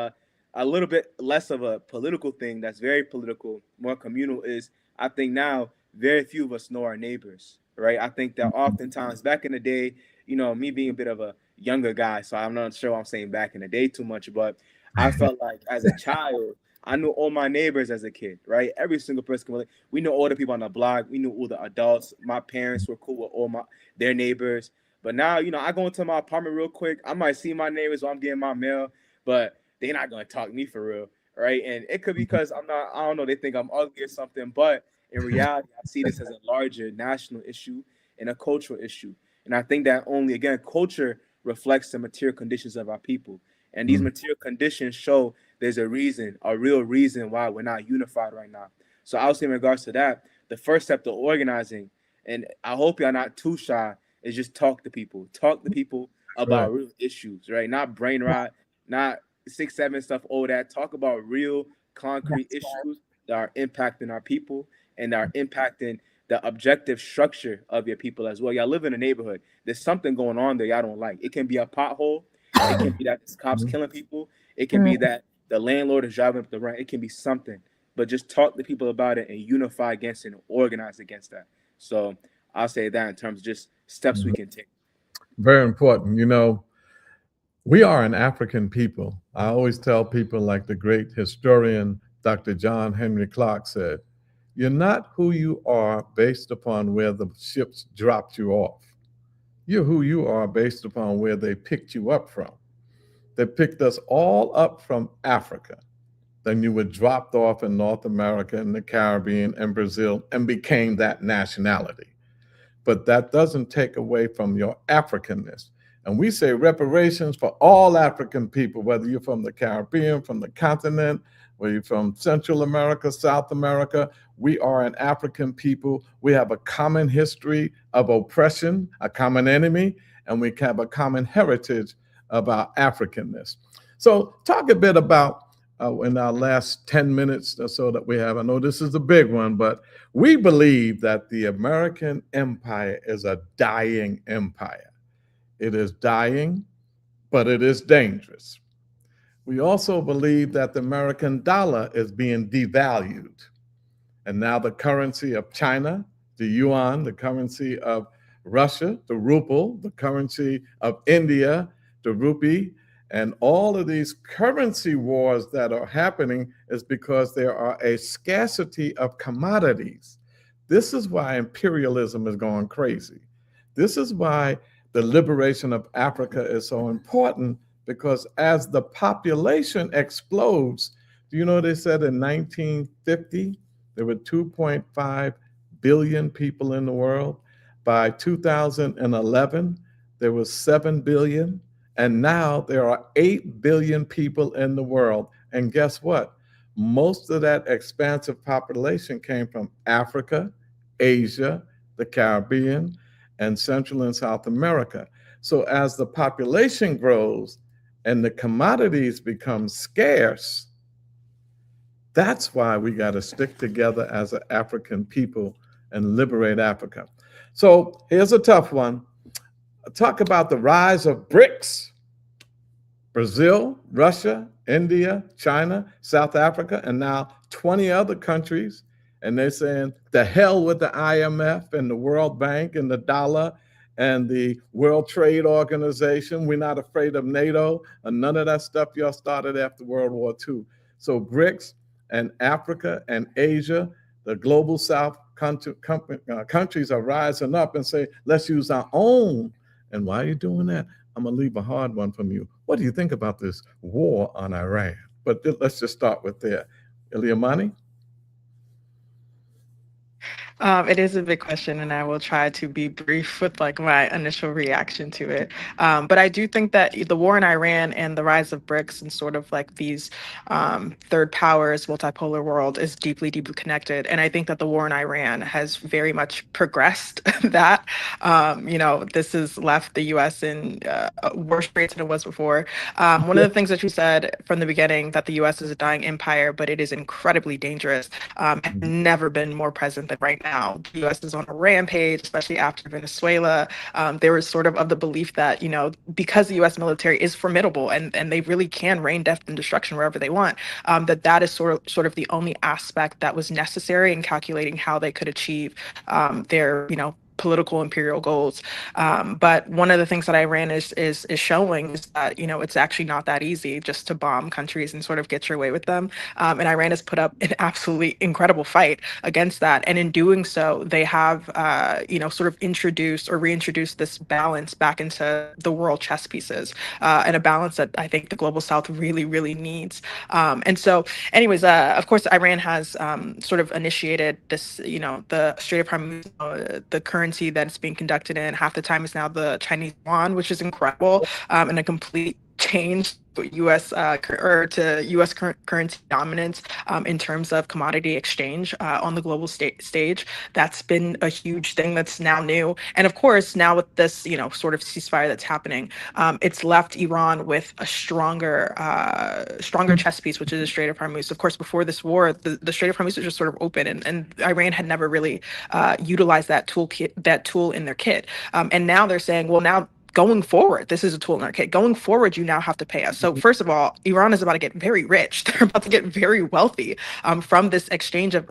a little bit less of a political thing that's very political, more communal is I think now very few of us know our neighbors, right? I think that oftentimes back in the day, me being a bit of a younger guy, so I'm not sure I'm saying back in the day too much, but I felt like as a child, I knew all my neighbors as a kid, right? Every single person. We knew all the people on the block. We knew all the adults. My parents were cool with all their neighbors. But now, I go into my apartment real quick. I might see my neighbors while I'm getting my mail, but they're not gonna talk to me for real, right? And it could be because I'm not. I don't know. They think I'm ugly or something. But in reality, I see this as a larger national issue and a cultural issue. And I think that only again culture reflects the material conditions of our people. And these material conditions show there's a reason, a real reason why we're not unified right now. So I would say in regards to that, the first step to organizing, and I hope y'all not too shy, is just talk to people. Talk to people about real issues, right? Not brain rot, not 6-7 stuff, all that. Talk about real concrete issues that are impacting our people and are impacting the objective structure of your people as well. Y'all live in a neighborhood. There's something going on there y'all don't like. It can be a pothole. It can be that cops killing people. It can be that the landlord is driving up the rent. It can be something. But just talk to people about it and unify against it and organize against that. So I'll say that in terms of just steps we can take. Very important. You know, we are an African people. I always tell people, like the great historian Dr. John Henry Clark said, you're not who you are based upon where the ships dropped you off. You're who you are based upon where they picked you up from. They picked us all up from Africa. Then you were dropped off in North America and the Caribbean and Brazil and became that nationality. But that doesn't take away from your Africanness. And we say reparations for all African people, whether you're from the Caribbean, from the continent, whether you're from Central America, South America. We are an African people. We have a common history of oppression, a common enemy, and we have a common heritage of our Africanness. So talk a bit about, in our last 10 minutes or so that we have, I know this is a big one, but we believe that the American empire is a dying empire. It is dying, but it is dangerous. We also believe that the American dollar is being devalued. And now the currency of China, the yuan, the currency of Russia, the ruble, the currency of India, the rupee, and all of these currency wars that are happening is because there are a scarcity of commodities. This is why imperialism is going crazy. This is why the liberation of Africa is so important, because as the population explodes, do you know they said in 1950 there were 2.5 billion people in the world? By 2011, there was 7 billion. And now there are 8 billion people in the world. And guess what? Most of that expansive population came from Africa, Asia, the Caribbean, and Central and South America. So as the population grows and the commodities become scarce, that's why we got to stick together as an African people and liberate Africa. So here's a tough one. Talk about the rise of BRICS. Brazil, Russia, India, China, South Africa, and now 20 other countries. And they're saying, the hell with the IMF and the World Bank and the dollar and the World Trade Organization. We're not afraid of NATO and none of that stuff y'all started after World War II. So BRICS and Africa and Asia, the global South countries are rising up and say, let's use our own. And why are you doing that? I'm going to leave a hard one from you. What do you think about this war on Iran? But let's just start with there. Iliamani? It is a big question, and I will try to be brief with like my initial reaction to it. But I do think that the war in Iran and the rise of BRICS and sort of like these third powers, multipolar world is deeply, deeply connected. And I think that the war in Iran has very much progressed that. This has left the U.S. in worse straits than it was before. One of the things that you said from the beginning, that the U.S. is a dying empire, but it is incredibly dangerous, has never been more present than right now. The U.S. is on a rampage, especially after Venezuela. There was sort of the belief that, because the U.S. military is formidable and they really can rain death and destruction wherever they want, that is sort of the only aspect that was necessary in calculating how they could achieve their, political imperial goals. But one of the things that Iran is showing is that, it's actually not that easy just to bomb countries and sort of get your way with them. And Iran has put up an absolutely incredible fight against that. And in doing so, they have, sort of introduced or reintroduced this balance back into the world chess pieces, and a balance that I think the global South really, really needs. And so anyways, of course, Iran has sort of initiated this, the Strait of Hormuz, the current currency that it's being conducted in. Half the time is now the Chinese yuan, which is incredible, and a complete change U.S. Or to U.S. currency dominance in terms of commodity exchange on the global stage. That's been a huge thing that's now new. And of course, now with this, sort of ceasefire that's happening, it's left Iran with a stronger chess piece, which is the Strait of Hormuz. Of course, before this war, the Strait of Hormuz was just sort of open, and Iran had never really utilized that tool in their kit. And now they're saying, well, now going forward, this is a tool in our kit. Going forward, you now have to pay us. So first of all, Iran is about to get very rich. They're about to get very wealthy from this exchange of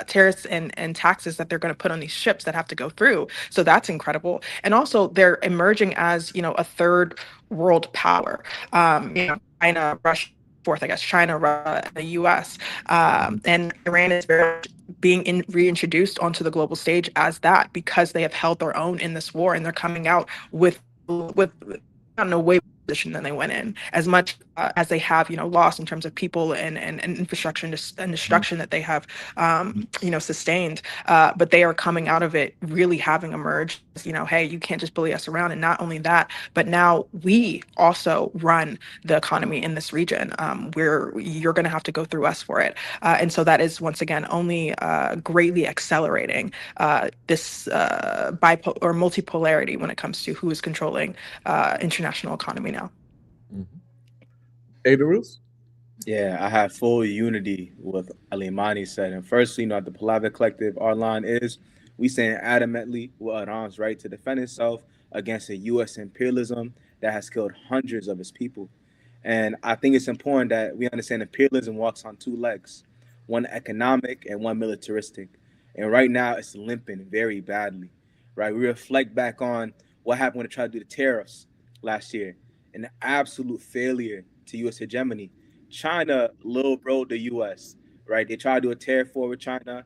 tariffs and taxes that they're going to put on these ships that have to go through. So that's incredible. And also, they're emerging as a third world power. China, Russia, fourth, I guess, China, Russia, and the U.S. And Iran is very much being reintroduced onto the global stage as that, because they have held their own in this war, and they're coming out with I don't know, way position than they went in, as much as they have lost in terms of people and infrastructure and destruction that they have sustained, but they are coming out of it really having emerged as, hey, you can't just bully us around. And not only that, but now we also run the economy in this region, where you're going to have to go through us for it. And so that is once again only greatly accelerating this or multipolarity when it comes to who is controlling international economy now. Adarus? Yeah, I have full unity with Alimani said. And firstly, at the P.O.W.E.R Collective, our line is, we stand adamantly with Iran's right to defend itself against a U.S. imperialism that has killed hundreds of its people. And I think it's important that we understand imperialism walks on two legs, one economic and one militaristic. And right now it's limping very badly, right? We reflect back on what happened when they tried to do the tariffs last year, an absolute failure to U.S. hegemony. China little bro the U.S., right? They tried to do a tariff war with China,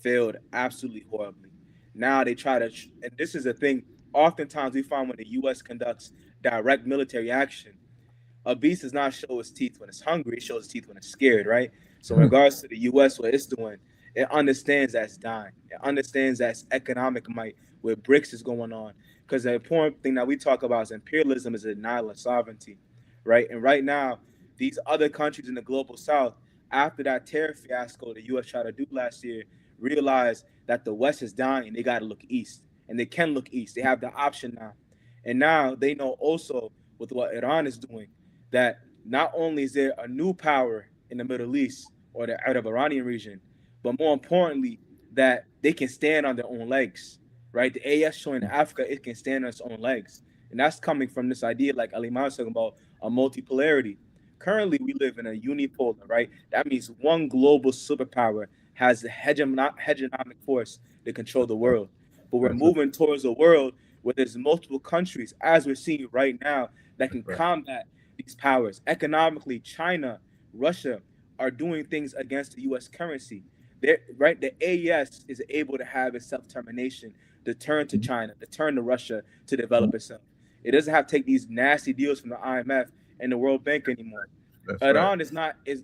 failed absolutely horribly. Now they try to, and this is a thing, oftentimes we find when the U.S. conducts direct military action, a beast does not show its teeth when it's hungry. It shows its teeth when it's scared, right? So in regards to the U.S., what it's doing, it understands that it's dying. It understands that it's economic might where BRICS is going on. Because the important thing that we talk about is imperialism is a denial of sovereignty, right? And right now, these other countries in the global south, after that tariff fiasco the U.S. tried to do last year, realize that the West is dying and they got to look east. And they can look east. They have the option now. And now they know also with what Iran is doing, that not only is there a new power in the Middle East or the Arab Iranian region, but more importantly, that they can stand on their own legs, right? The AS showing Africa, it can stand on its own legs. And that's coming from this idea, like Ali was talking about, a multipolarity. Currently, we live in a unipolar, right? That means one global superpower has the hegemonic force to control the world. But we're moving towards a world where there's multiple countries, as we're seeing right now, that can combat these powers. Economically, China, Russia are doing things against the U.S. currency. Right? The AES is able to have its self-determination to turn to China, to turn to Russia to develop itself. It doesn't have to take these nasty deals from the IMF and the World Bank anymore. Iran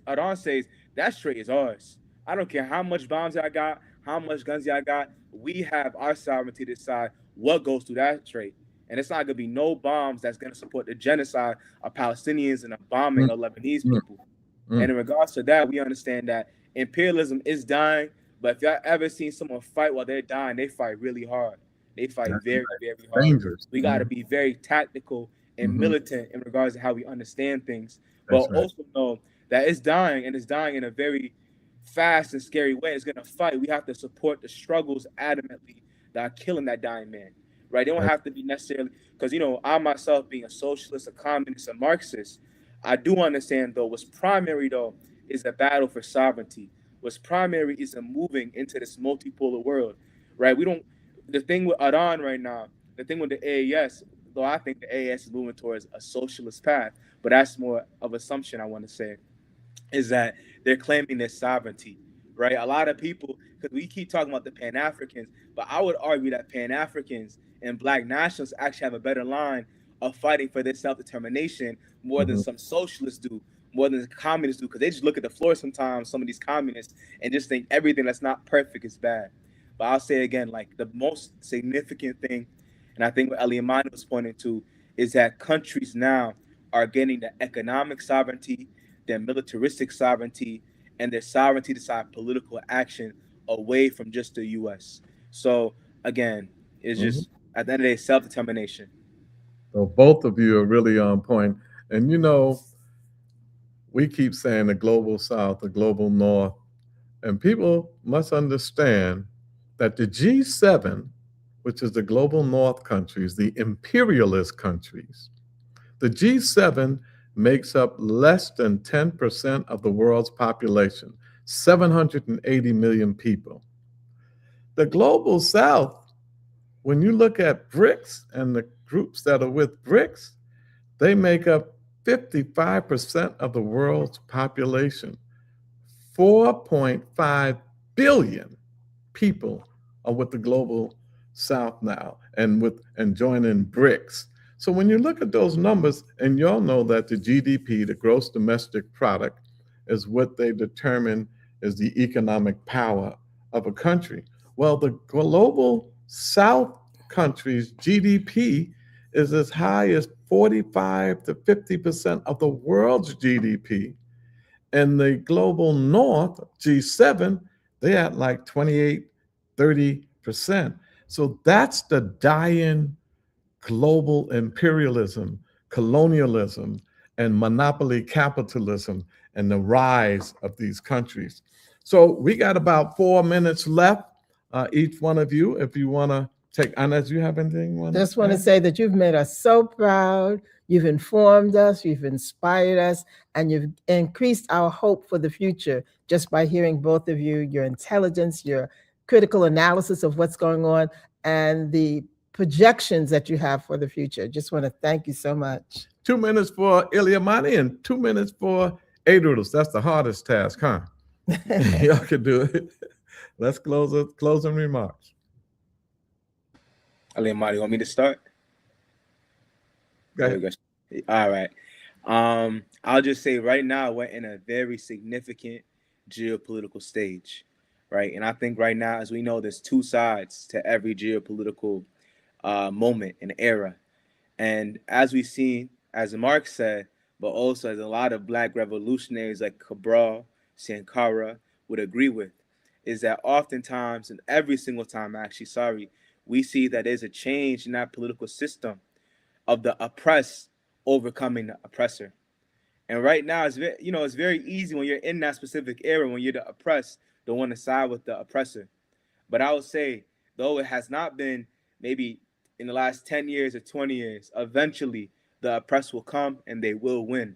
Iran says that strait is ours. I don't care how much bombs I got, how much guns I got. We have our sovereignty to decide what goes through that strait. And it's not going to be no bombs that's going to support the genocide of Palestinians and the bombing of Lebanese people. And in regards to that, we understand that imperialism is dying. But if y'all ever seen someone fight while they're dying, they fight really hard. They fight very, very hard. Dangerous. We got to be very tactical and militant in regards to how we understand things. But also know that it's dying, and it's dying in a very fast and scary way. It's going to fight. We have to support the struggles adamantly that are killing that dying man. Right? They don't have to be necessarily, because, I myself being a socialist, a communist, a Marxist, I do understand, though, what's primary, though, is the battle for sovereignty. What's primary is a moving into this multipolar world, right? The thing with Iran right now, the thing with the AES, though I think the AES is moving towards a socialist path, but that's more of assumption, I want to say, is that they're claiming their sovereignty, right? A lot of people, because we keep talking about the Pan-Africans, but I would argue that Pan-Africans and Black nationalists actually have a better line of fighting for their self-determination more than some socialists do, more than communists do, because they just look at the floor sometimes, some of these communists, and just think everything that's not perfect is bad. But I'll say again, like the most significant thing, and I think what Eliamani was pointing to, is that countries now are getting the economic sovereignty, their militaristic sovereignty, and their sovereignty to decide political action away from just the U.S. So again, it's just at the end of the day, self-determination. So both of you are really on point. And we keep saying the global south, the global north, and people must understand that the G7, which is the global north countries, the imperialist countries, the G7 makes up less than 10% of the world's population, 780 million people. The global south, when you look at BRICS and the groups that are with BRICS, they make up 55% of the world's population. 4.5 billion people are with the global south now and joining BRICS. So when you look at those numbers, and y'all know that the GDP, the gross domestic product, is what they determine is the economic power of a country. Well, the global south countries' GDP is as high as 45 to 50% of the world's GDP. And the global north, G7, they at like 28, 30%. So that's the dying global imperialism, colonialism, and monopoly capitalism and the rise of these countries. So we got about 4 minutes left. Each one of you, if you want to take, Inez, you have anything? Just want to say that you've made us so proud. You've informed us, you've inspired us, and you've increased our hope for the future just by hearing both of you, your intelligence, your critical analysis of what's going on, and the projections that you have for the future. Just want to thank you so much. 2 minutes for Iliamani and 2 minutes for A-Doodles. That's the hardest task, huh? Y'all can do it. Let's closing remarks. Eliamani, you want me to start? Go ahead. All right. I'll just say right now we're in a very significant geopolitical stage, right? And I think right now, as we know, there's two sides to every geopolitical moment and era. And as we've seen, as Marx said, but also as a lot of Black revolutionaries like Cabral, Sankara would agree with, is that oftentimes, and every single time actually, we see that there's a change in that political system of the oppressed overcoming the oppressor. And right now, it's very easy when you're in that specific era, when you're the oppressed, to want to side with the oppressor. But I would say, though it has not been maybe in the last 10 years or 20 years, eventually the oppressed will come and they will win.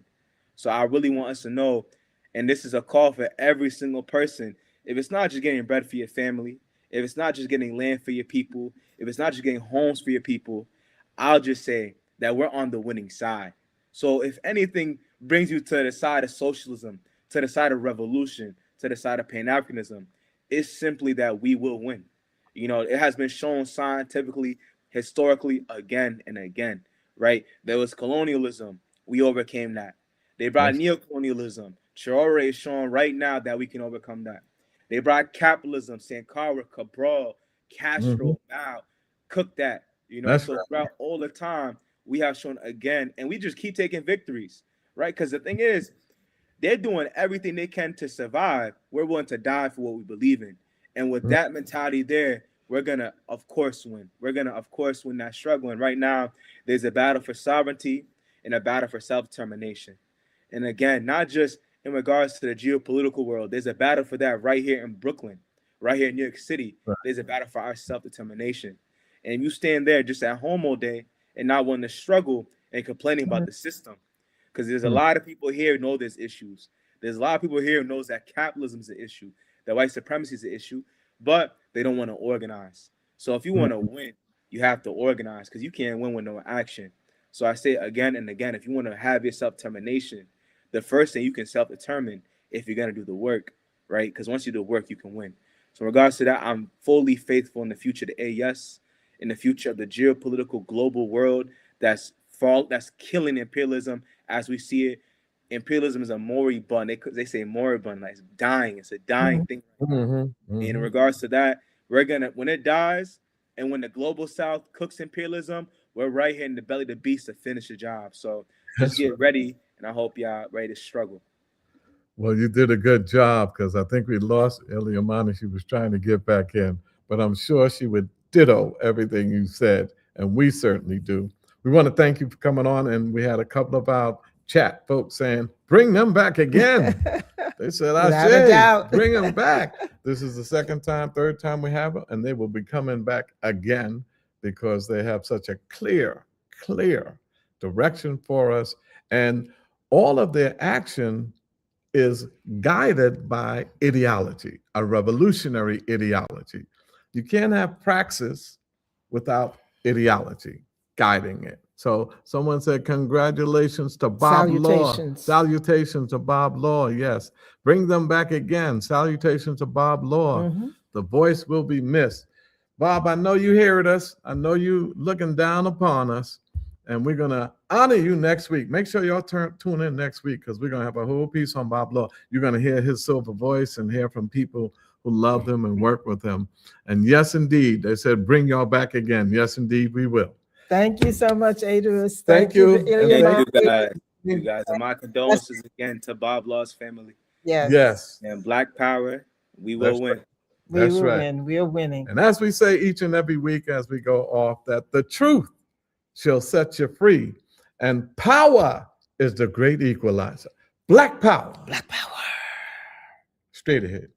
So I really want us to know, and this is a call for every single person, if it's not just getting bread for your family, if it's not just getting land for your people, if it's not just getting homes for your people, I'll just say that we're on the winning side. So if anything brings you to the side of socialism, to the side of revolution, to the side of Pan-Africanism, it's simply that we will win. It has been shown scientifically, historically, again and again, right? There was colonialism. We overcame that. They brought neocolonialism. Traore is showing right now that we can overcome that. They brought capitalism. Sankara, Cabral, Castro, Mao, cook that. So throughout all the time, we have shown again, and we just keep taking victories, right? Because the thing is, they're doing everything they can to survive. We're willing to die for what we believe in. And with that mentality there, we're going to, of course, win. We're going to, of course, win that struggle. And right now, there's a battle for sovereignty and a battle for self-determination. And again, not just in regards to the geopolitical world, there's a battle for that right here in Brooklyn, right here in New York City. Right. There's a battle for our self-determination. And if you stand there just at home all day and not wanting to struggle and complaining about the system, because there's a lot of people here who know there's issues. There's a lot of people here who knows that capitalism is an issue, that white supremacy is an issue, but they don't want to organize. So if you want to win, you have to organize, because you can't win with no action. So I say again and again, if you want to have your self-determination, the first thing you can self-determine if you're going to do the work, right? Because once you do the work, you can win. So in regards to that, I'm fully faithful in the future to AES, in the future of the geopolitical global world that's killing imperialism as we see it. Imperialism is a moribund. They say moribund, like it's dying. It's a dying thing. And in regards to that, We're gonna, when it dies, and when the global South cooks imperialism, we're right here in the belly of the beast to finish the job. So just That's get right. ready, and I hope y'all ready to struggle. Well, you did a good job because I think we lost Eliamani. She was trying to get back in, but I'm sure she would ditto everything you said, and we certainly do. We want to thank you for coming on, and we had a couple of our chat folks saying, bring them back again. They said, Without a Ashe, doubt. bring them back. This is the second time, third time we have them, and they will be coming back again because they have such a clear direction for us. And all of their action is guided by ideology, a revolutionary ideology. You can't have praxis without ideology guiding it. So someone said, congratulations to Bob Law. Salutations. Salutations to Bob Law, yes. Bring them back again. Salutations to Bob Law. Mhm. The voice will be missed. Bob, I know you heard us. I know you looking down upon us. And we're going to honor you next week. Make sure y'all tune in next week because we're going to have a whole piece on Bob Law. You're going to hear his silver voice and hear from people who love him and work with him. And yes, indeed, they said, bring y'all back again. Yes, indeed, we will. Thank you so much, Adris. Thank you. Thank you Eliamani. guys, and my condolences again to Bob Law's family. Yes. Yes. And Black Power, we will win. We That's will right. win. We're winning. And as we say each and every week as we go off, that the truth shall set you free. And power is the great equalizer. Black power. Black power. Straight ahead.